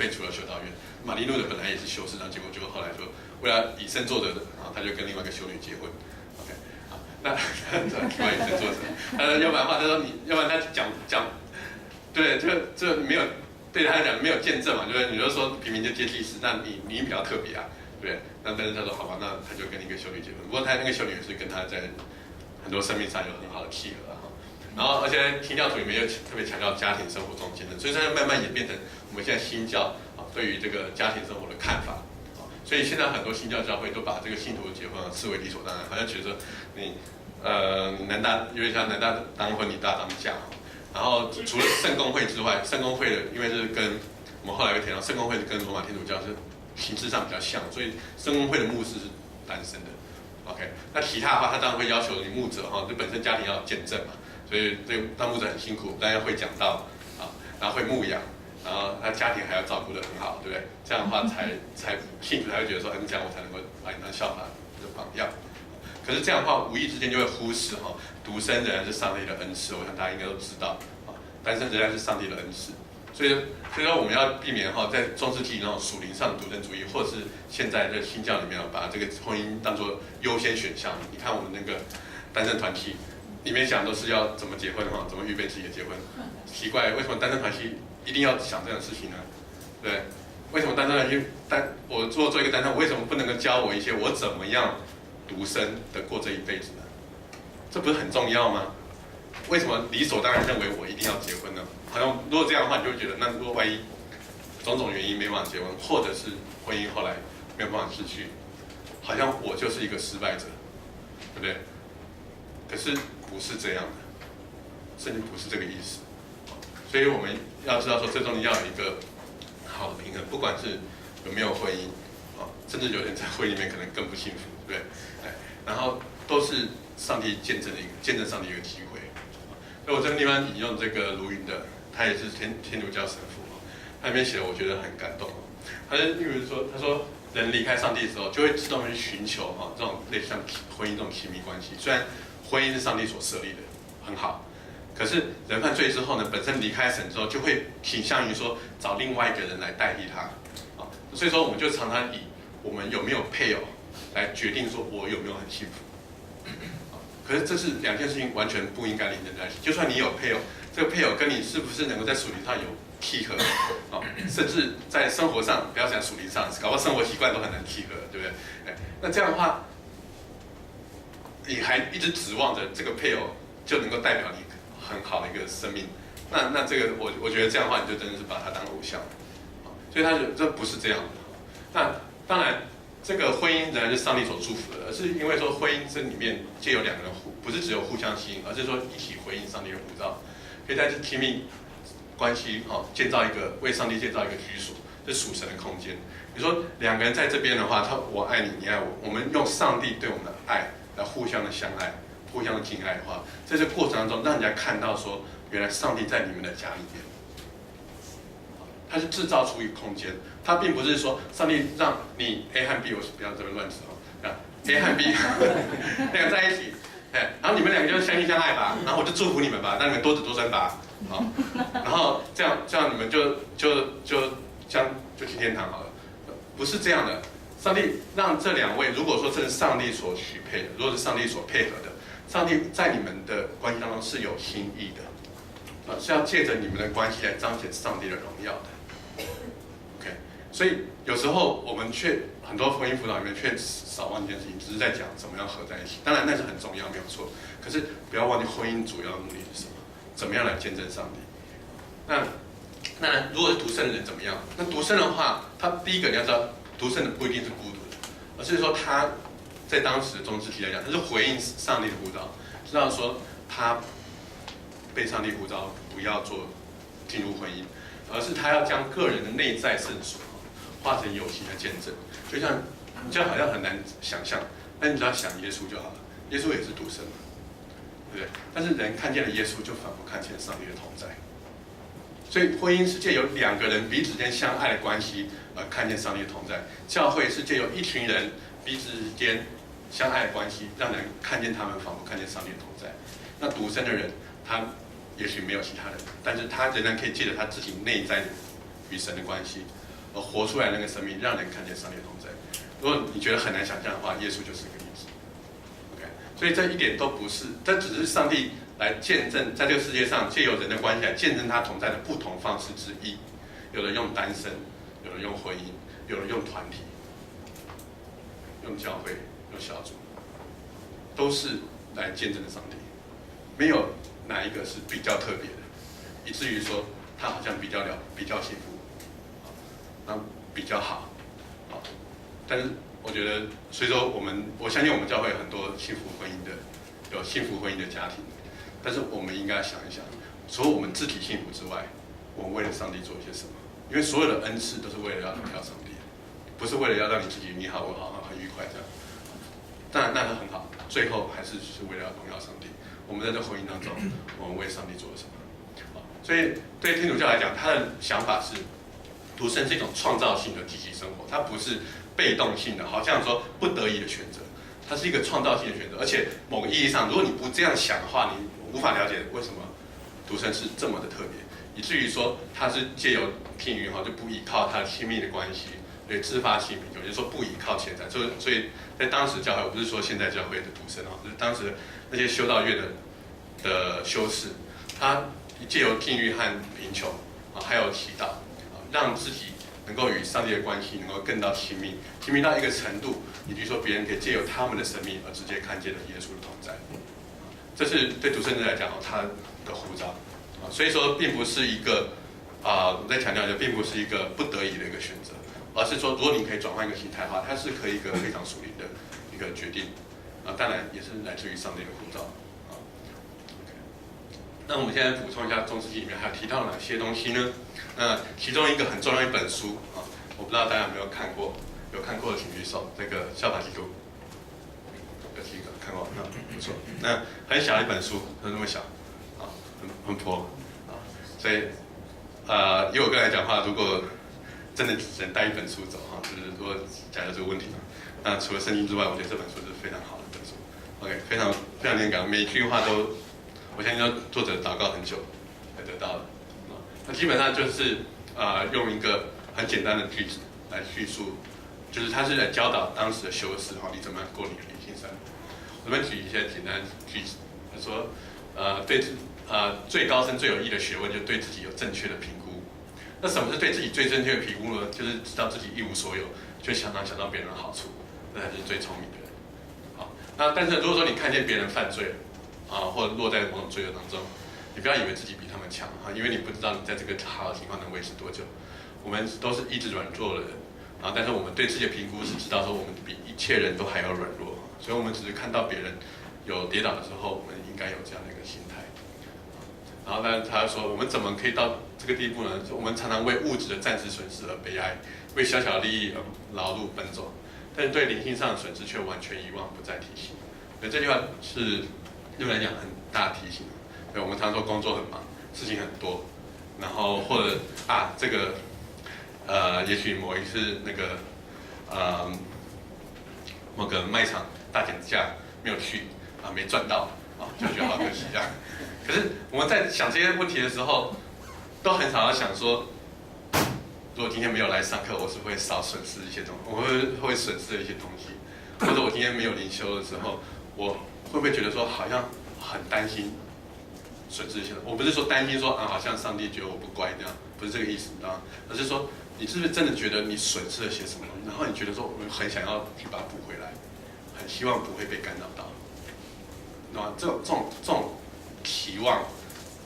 废除了修道院。马利诺的本来也是修士，然后结果后来说为了以身作则的啊，他就跟另外一个修女结婚。OK， 啊，那另外以身作则，要不然的话，他说要不然他讲，对，这没有对他来讲没有见证嘛，就是你就说平民就接祭司，那你比较特别啊，对不对？那但是他说好吧，那他就跟一个修女结婚，不过他那个修女也是跟他在很多生命上有很好的契合哈。然后而且新教徒里面又特别强调家庭生活中间的，所以它慢慢演变成我们现在新教啊对于这个家庭生活的看法啊，所以现在很多新教教会都把这个信徒的结婚视为理所当然，好像觉得你男大有点像男大当婚女大当嫁。然后除了圣公会之外，圣公会的因为是跟我们后来会提到，圣公会是跟罗马天主教是形式上比较像，所以圣公会的牧师是单身的。OK， 那其他的话，他当然会要求你牧者哈，就本身家庭要有见证嘛，所以这当牧者很辛苦，但要会讲道啊，然后会牧养，然后他家庭还要照顾得很好，对不对？这样的话才信徒才会觉得说，这样我才能够把你当效法的榜样。可是这样的话，无意之间就会忽视哈，独身仍然是上帝的恩赐，我想大家应该都知道啊，单身仍然是上帝的恩赐。所以说我们要避免哈，在中世纪那种属灵上的独身主义，或是现在的新教里面把这个婚姻当作优先选项。你看我们那个单身团契里面讲都是要怎么结婚哈，怎么预备自己的结婚。奇怪，为什么单身团契一定要想这样的事情呢？对，为什么单身团契我做一个单身，我为什么不能够教我一些我怎么样独身的过这一辈子呢？这不是很重要吗？为什么理所当然认为我一定要结婚呢？好像如果这样的话，你就会觉得，那如果万一种种原因没办法结婚，或者是婚姻后来没有办法持续，好像我就是一个失败者，对不对？可是不是这样的，圣经不是这个意思。所以我们要知道说，最终要有一个好的平衡，不管是有没有婚姻啊，甚至有人在婚姻里面可能更不幸福，对不对？然后都是上帝见证上帝一个机会。所以我这个地方引用这个卢云的，他也是天主教神父，他里面写的我觉得很感动。他就例如说，他说人离开上帝的时候，就会自动去寻求这种类似像婚姻这种亲密关系。虽然婚姻是上帝所设立的，很好，可是人犯罪之后呢，本身离开神之后，就会倾向于说找另外一个人来代替他啊。所以说，我们就常常以我们有没有配偶来决定说我有没有很幸福。可是这是两件事情完全不应该连在一起。就算你有配偶，这个配偶跟你是不是能够在属灵上有契合啊？甚至在生活上，不要讲属灵上，搞不好生活习惯都很难契合，对不对？那这样的话，你还一直指望着这个配偶就能够代表你很好的一个生命，那这个我觉得这样的话，你就真的是把它当偶像。所以他觉得这不是这样的。那当然。这个婚姻仍然是上帝所祝福的，而是因为说婚姻这里面借有两个人不是只有互相吸引，而是说一起回应上帝的呼召，可以在这亲密关系为上帝建造一个居所，是属神的空间。比如说两个人在这边的话，我爱你，你爱我，我们用上帝对我们的爱来互相的相爱，互相的敬爱的话，在这过程当中，让人家看到说，原来上帝在你们的家里面。它是制造出一个空间，它并不是说上帝让你 A 和 B， 我不要这么乱指A 和 B 两个在一起，然后你们两个就相亲相爱吧，然后我就祝福你们吧，让你们多子多孙吧，然后这样你们就去天堂好了，不是这样的。上帝让这两位，如果说这是上帝所许配的，如果是上帝所配合的，上帝在你们的关系当中是有心意的，是要借着你们的关系来彰显上帝的荣耀的。OK， 所以有时候我们很多婚姻辅导里面却少忘记一件事情，只是在讲怎么样合在一起。当然那是很重要，没有错。可是不要忘记婚姻主要的目的是什么？怎么样来见证上帝？那如果是独身的人怎么样？那独身的话，他第一个你要知道，独身的不一定是孤独的，而是说他在当时的中世纪来讲，他是回应上帝的呼召，知道说他被上帝呼召不要进入婚姻。而是他要将个人的内在圣所化成有形的见证，就好像很难想象，但你只要想耶稣就好了。耶稣也是独身嘛，对不对？但是人看见了耶稣，就仿佛看见上帝的同在。所以婚姻是借由两个人彼此间相爱的关系而看见上帝的同在，教会是借由一群人彼此间相爱的关系，让人看见他们仿佛看见上帝的同在。那独身的人，他也许没有其他人，但是他仍然可以借着他自己内在与神的关系，而活出来那个生命，让人看见上帝的同在。如果你觉得很难想象的话，耶稣就是个例子。OK， 所以这一点都不是，这只是上帝来见证，在这个世界上借由人的关系来见证他同在的不同方式之一。有人用单身，有人用婚姻，有人用团体，用教会，用小组，都是来见证的上帝。没有哪一个是比较特别的，以至于说他好像比较幸福，那比较好，但是我觉得，所以说我相信我们教会有很多有幸福婚姻的家庭，但是我们应该想一想，除了我们自己幸福之外，我们为了上帝做一些什么？因为所有的恩赐都是为了要荣耀上帝，不是为了要让你自己你好我好很愉快这样。当然那是很好，最后还是为了要荣耀上帝。我们在这婚姻当中，我们为上帝做了什么？所以对天主教来讲，他的想法是，独身是一种创造性的积极生活，它不是被动性的，好像说不得已的选择，它是一个创造性的选择。而且某个意义上，如果你不这样想的话，你无法了解为什么独身是这么的特别，以至于说他是借由聘约就不依靠他的亲密的关系，对自发性品，就是说不依靠钱财。所以在当时教会，我不是说现在教会的独身就是当时那些修道院的修士，他借由禁欲和贫穷还有祈祷让自己能够与上帝的关系能够更到亲密到一个程度，以及说别人可以借由他们的生命而直接看见了耶稣的同在。这是对独身者来讲他的呼召所以说并不是一个我再强调一下，并不是一个不得已的一个选择，而是说如果你可以转换一个心态的话，它是可以一个非常属灵的一个决定当然也是来自于上帝的呼召那我们现在补充一下，中世纪里面还有提到哪些东西呢？其中一个很重要一本书我不知道大家有没有看过，有看过的请举手。这个《效法基督》有几个看过？不错。那很小一本书，就那么小很薄所以以我个人来讲的话，如果真的只能带一本书走就是如果假如这个问题那除了圣经之外，我觉得这本书是非常好的一本书。OK， 非常连感，每一句话都。我相信作者祷告很久才得到的那基本上就是用一个很简单的句子来叙述，就是他是来教导当时的修士你怎么样过你的灵性生活。我们举一些简单的句子，他说最高深最有益的学问，就对自己有正确的评估。那什么是对自己最正确的评估呢？就是知道自己一无所有，就想到别人的好处，那才是最聪明的人。那但是如果说你看见别人犯罪或者落在某种罪恶当中，你不要以为自己比他们强因为你不知道你在这个好的情况能维持多久。我们都是意志软弱的人但是我们对自己的评估是知道说我们比一切人都还要软弱所以我们只是看到别人有跌倒的时候，我们应该有这样的一个心态然后呢，他说我们怎么可以到这个地步呢？我们常常为物质的暂时损失而悲哀，为小小的利益而劳碌奔走，但是对灵性上的损失却完全遗忘，不再提醒。所以这句话是对我来讲很大的提醒。对，我们常说工作很忙，事情很多，然后或者这个也许某一次那个某个卖场大减价没有去没赚到就觉得好可惜这样。可是我们在想这些问题的时候，都很少要想说，如果今天没有来上课，我是会少损失一些东西，我会损失一些东西，或者我今天没有灵修的时候，我会不会觉得说好像很担心损失一些？我不是说担心说好像上帝觉得我不乖这样，不是这个意思而是说你是不是真的觉得你损失了些什么？然后你觉得说我很想要去把它补回来，很希望不会被干扰到。这种期望，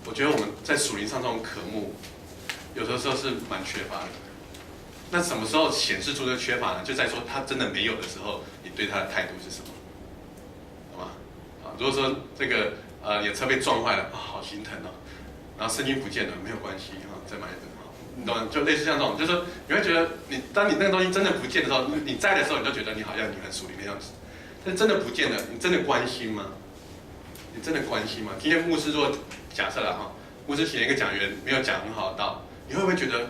我觉得我们在属灵上这种渴慕，有的时候是蛮缺乏的。那什么时候显示出这个缺乏呢？就在说他真的没有的时候，你对他的态度是什么？好吗？如果说这个你的车被撞坏了好心疼然后圣经不见了，没有关系再买一个你懂吗？就类似像这种，就是说你会觉得当你那个东西真的不见的时候，你在的时候你就觉得你好像你很属灵的样子，但真的不见了，你真的关心吗？你真的关心吗？今天牧师如果假设牧师请了一个讲员没有讲很好的道，你会不会觉得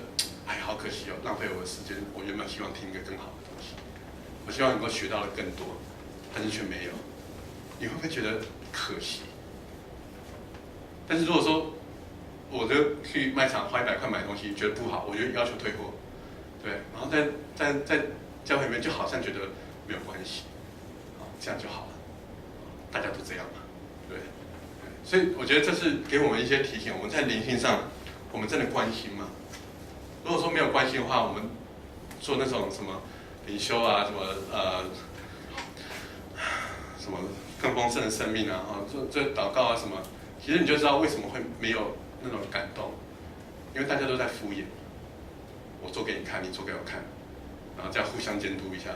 好可惜浪费我的时间？我原本希望听一个更好的东西，我希望能够学到的更多，但是却没有，你会不会觉得可惜？但是如果说我就去卖场花100块买东西，觉得不好，我就要求退货，对，然后在教会里面就好像觉得没有关系，这样就好了，大家都这样嘛，对，所以我觉得这是给我们一些提醒，我们在灵性上，我们真的关心吗？如果说没有关心的话，我们做那种什么灵修啊，什么更丰盛的生命啊，做祷告啊什么，其实你就知道为什么会没有那种感动，因为大家都在敷衍，我做给你看，你做给我看，然后这样互相监督一下，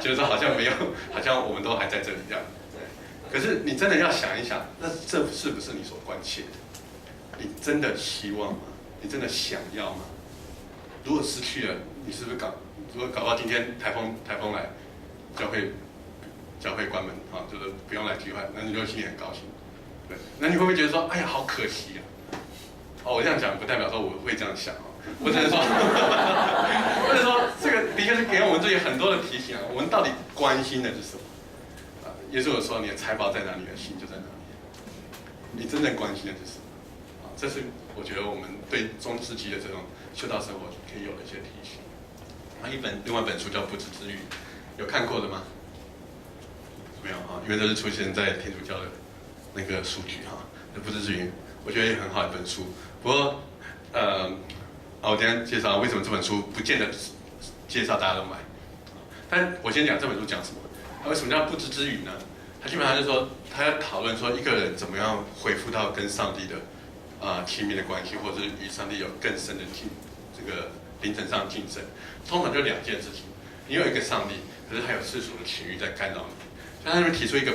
就是说好像没有，好像我们都还在这里这样。可是你真的要想一想，那这是不是你所关切的？你真的希望吗？你真的想要吗？如果失去了，你是不是如果搞到今天台风来，教会关门就是不用来聚会，那你就心里很高兴，对？那你会不会觉得说，哎呀，好可惜啊？我这样讲不代表说我会这样想我只能说，这个的确是给我们自己很多的提醒啊。我们到底关心的是什么？耶稣有说，你的财宝在哪里，你的心就在哪里。你真正关心的是什么？这是我觉得我们对中世纪的这种修道生活可以有的一些提醒。另外一本书叫《不治之语》，有看过的吗？没有因为这是出现在天主教的那个书局《不治之语》，我觉得也很好一本书。不过我等一下介绍为什么这本书不见得介绍大家都买。但我先讲这本书讲什么。为什么叫不治之语呢？他基本上就是说，他要讨论说一个人怎么样恢复到跟上帝的亲密的关系，或者是与上帝有更深的这个灵程上晋升。通常就两件事情，你有一个上帝，可是还有世俗的情欲在干扰你。所以他们提出一个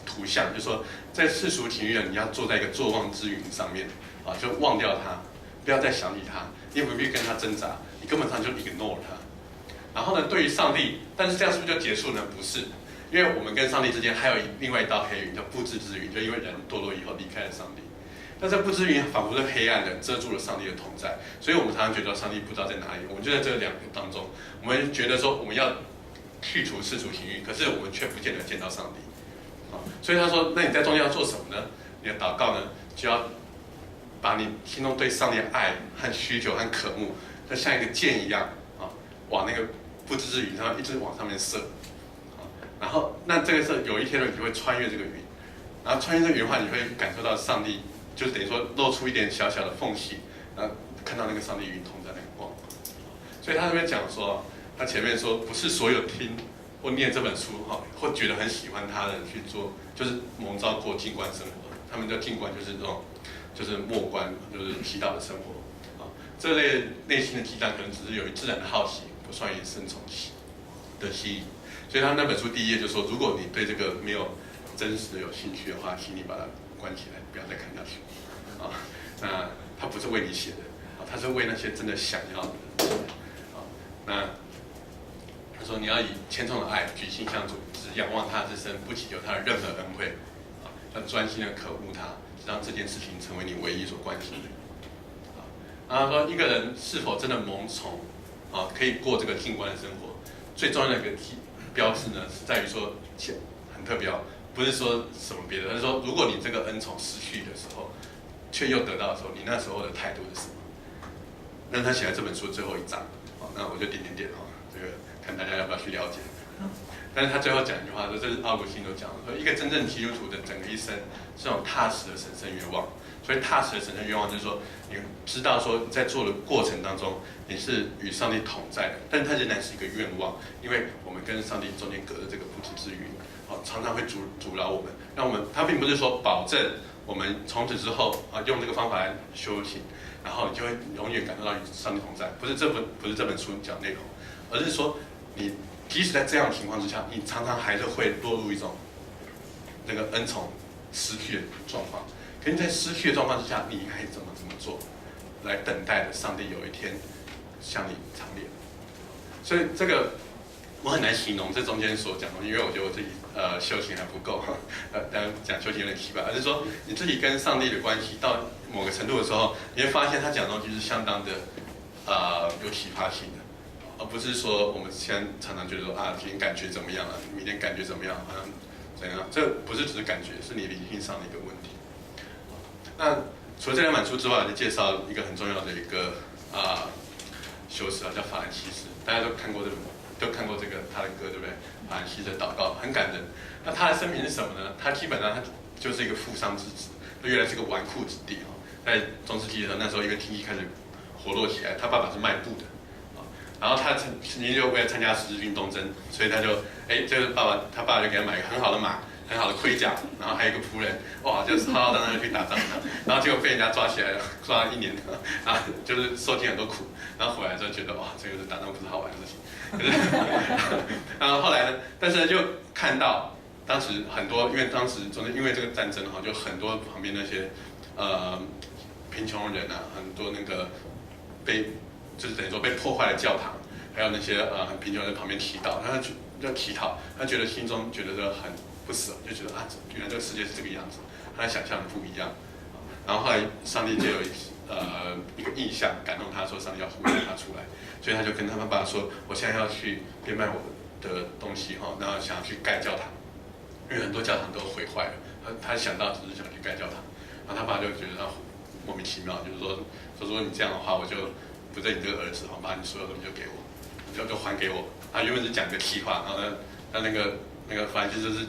图像，就是说在世俗情欲呢，你要坐在一个坐忘之云上面就忘掉它，不要再想起它，你也不必跟它挣扎，你根本上就 ignore 它。然后呢，对于上帝，但是这样是不是就结束呢？不是，因为我们跟上帝之间还有另外一道黑云，叫不治之云，就因为人堕落以后离开了上帝。那这不治云仿佛是黑暗的，遮住了上帝的同在，所以我们常常觉得上帝不知道在哪里。我们就在这两个当中，我们觉得说我们要去除世俗情欲，可是我们却不见得见到上帝。所以他说，那你在中间要做什么呢？你的祷告呢，就要把你心中对上帝的爱和需求和渴慕，就像一个箭一样往那个不治之云上一直往上面射，然后那这个是有一天呢，你就会穿越这个云，然后穿越这个云的话，你会感受到上帝，就是等于说露出一点小小的缝隙，然后看到那个上帝云同在那个光。所以他这边讲说，他前面说不是所有听或念这本书或觉得很喜欢他的人去做，就是蒙召过静观生活，他们叫静观就是这种，就是默观，就是祈祷的生活这类内心的激荡可能只是由于自然的好奇，不算于生从的吸引。所以他那本书第一页就说，如果你对这个没有真实的有兴趣的话，请你把它关起来，不要再看下去那他不是为你写的他是为那些真的想要的人那他说你要以虔诚的爱举心向主，只仰望他之身，不祈求他的任何恩惠要专心的渴慕他，让这件事情成为你唯一所关心的。然后说一个人是否真的蒙宠可以过这个静观的生活，最重要的一个标志呢，是在于说很特别不是说什么别的，而是说如果你这个恩宠失去的时候，却又得到的时候，你那时候的态度是什么？那他写在这本书最后一章那我就点这个看大家要不要去了解。但是他最后讲一句话，说这是奥古斯丁都讲的，说一个真正基督徒的整个一生是这种踏实的神圣愿望。所以踏实的神圣愿望就是说，你知道说你在做的过程当中，你是与上帝同在的，但它仍然是一个愿望，因为我们跟上帝中间隔着这个不治之云，常常会阻挠我们。那它并不是说保证我们从此之后用这个方法来修行，然后你就会永远感受到与上帝同在，不是这本书讲内容，而是说你即使在这样的情况之下，你常常还是会落入一种那个恩宠失去的状况。可是在失去的状况之下，你该怎么做，来等待着上帝有一天向你长脸？所以这个我很难形容这中间所讲的，因为我觉得我自己修行还不够当然讲修行有点奇怪，而是说你自己跟上帝的关系到某个程度的时候，你会发现他讲的东西是相当的有启发性的，而不是说我们现在常常觉得说今天感觉怎么样明天感觉怎么样怎样，这不是只是感觉，是你灵性上的一个问题。那除了这两本书之外，就介绍一个很重要的一个修士啊，叫法兰西斯，大家都看过这个他的歌，对不对？法兰西斯的祷告很感人。那他的生平是什么呢？他基本上他就是一个富商之子，原来是个纨绔子弟啊。在中世纪的时候，那时候一个经济开始活络起来，他爸爸是卖布的啊，然后他曾经就为了参加十字军东征，所以他就就是他爸就给他买一个很好的马。很好的盔甲，然后还有一个仆人，哇，就是浩浩荡荡的去打仗，然后结果被人家抓起来了，抓了1年，然后就是受尽很多苦，然后回来之后觉得哇，这个是打仗不是好玩的事情，然后后来呢，但是就看到当时很多，因为这个战争哈，就很多旁边那些贫穷人啊，很多那个就是等于说被破坏的教堂，还有那些很贫穷人在旁边祈祷，然后就祈祷，他觉得心中觉得很不舍，就觉得啊，原来这个世界是这个样子，和他想象的不一样。然后后来上帝就有一个意象感动他，说上帝要呼召他出来，所以他就跟他爸爸说：“我现在要去变卖我的东西哈，然后想要去盖教堂，因为很多教堂都毁坏了。他想到只是想去盖教堂，然后他爸就觉得莫名其妙，就是说如果你这样的话，我就不认你这个儿子，把你所有东西就给我，就还给我。他原本是讲一个气话，然后呢，那个法兰西斯是